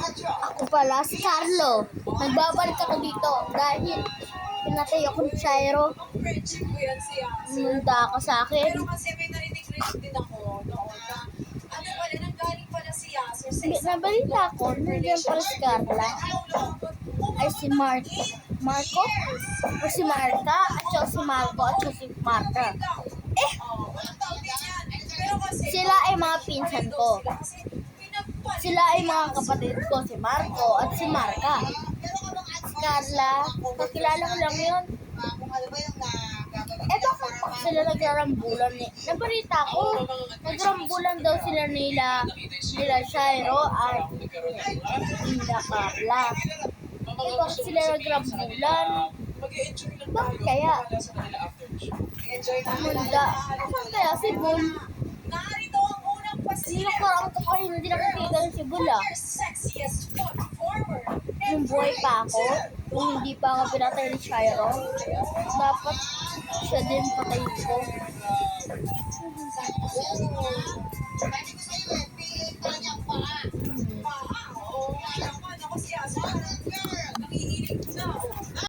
Ako pala si Carlo. Nagbabalik ako dito dahil pinatay ako ni Chairo. Nunda ka sa akin. Pero kasi may narinig-rinig din ako noon na ano pala, nanggaling pala si Yasser sa isang Nabalita ko, nandiyan pala si Carla. Ay si Marco. Marco? O si Marta? At saka si Marco at saka si Marta. Sila ay mga pinsan ko. Sila ay mga kapatid ko, si Marco at si Marta. Si Carla, kakilala ko lang yun. Eh bakit pa sila nagrarambulan eh? Nabalita ko, nagrarambulan daw sila nila Chairo at Inda Carla. Eh bakit sila nagrarambulan? Bakit kaya? Munda. Bakit kaya si Bull? Narito ang unang Sino parang ko pa hindi nakikita ng si Bull ah? sexiest performer. Nung buhay pa ako, kung hindi pa ako pinatay ni Chairo, dapat siya din patay ko.